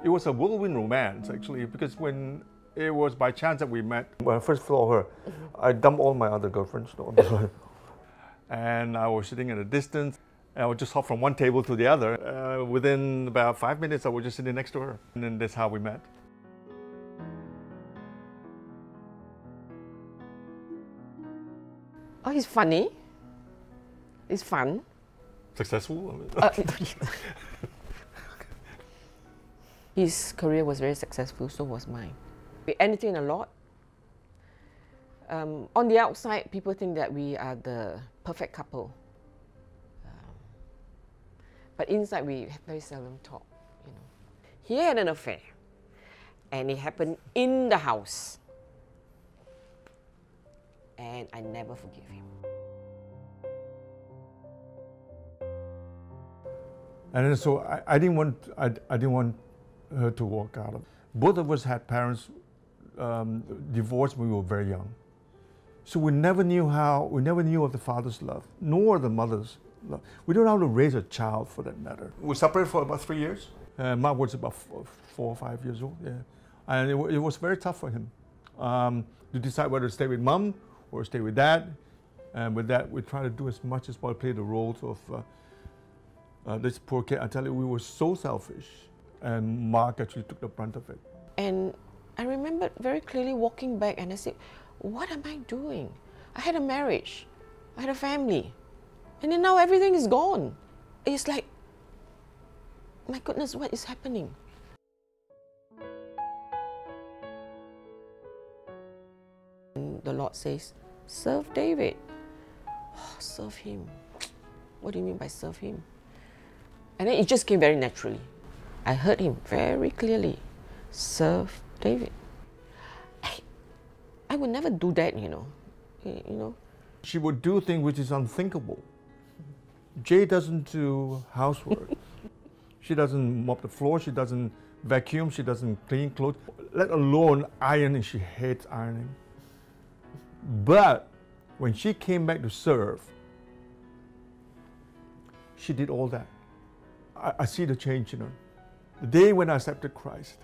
It was a whirlwind romance, actually, because when it was by chance that we met. When I first saw her, I dumped all my other girlfriends. And I was sitting at a distance, and I would just hop from one table to the other. Within about 5 minutes, I was just sitting next to her. And then that's how we met. Oh, he's funny. He's fun. Successful? His career was very successful, so was mine. We entertain a lot. On the outside, people think that we are the perfect couple. But inside, we very seldom talk, you know. He had an affair, and it happened in the house. And I never forgive him. And so I didn't want her to walk out of. Both of us had parents divorced when we were very young. So we never knew of the father's love, nor the mother's love. We don't know how to raise a child, for that matter. We separated for about 3 years. Mark was about 4 or 5 years old, yeah. And it was very tough for him to decide whether to stay with mom or stay with dad. And with that, we try to do as much as possible, play the roles of this poor kid. I tell you, we were so selfish. And Mark actually took the brunt of it. And I remember very clearly walking back and I said, what am I doing? I had a marriage, I had a family, and then now everything is gone. It's like, my goodness, what is happening? And the Lord says, serve David. Oh, serve him. What do you mean by serve him? And then it just came very naturally. I heard him very clearly. Serve David. I would never do that, you know. She would do things which is unthinkable. Jay doesn't do housework. She doesn't mop the floor. She doesn't vacuum. She doesn't clean clothes. Let alone ironing. She hates ironing. But when she came back to serve, she did all that. I see the change in her. The day when I accepted Christ,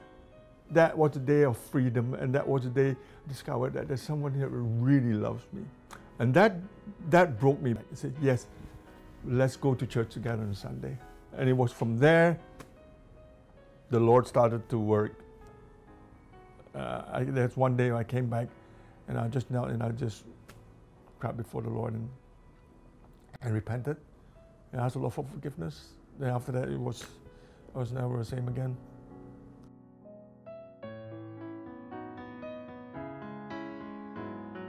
that was the day of freedom, and that was the day I discovered that there's someone here who really loves me. And that broke me. I said, yes, let's go to church together on Sunday. And it was from there the Lord started to work. There's one day I came back and I just knelt and I just cried before the Lord and repented and asked the Lord for forgiveness. Then after that, I was never the same again.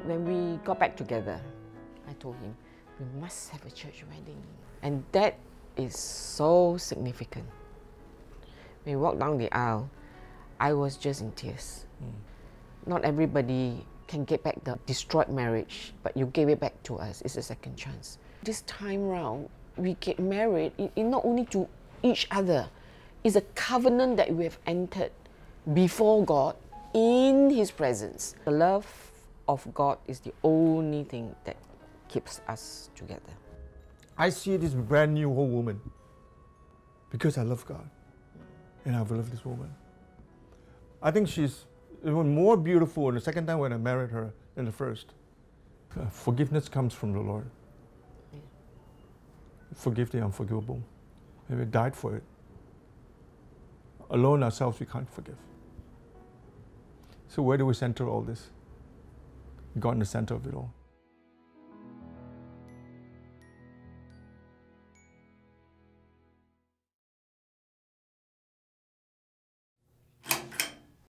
When we got back together, I told him, we must have a church wedding. And that is so significant. When we walked down the aisle, I was just in tears. Not everybody can get back the destroyed marriage, but you gave it back to us. It's a second chance. This time round, we get married, not only to each other, it's a covenant that we have entered before God in His presence. The love of God is the only thing that keeps us together. I see this brand new whole woman because I love God and I love this woman. I think she's even more beautiful the second time when I married her than the first. Forgiveness comes from the Lord. Forgive the unforgivable. And we died for it. Alone ourselves, we can't forgive. So where do we center all this? God in the center of it all.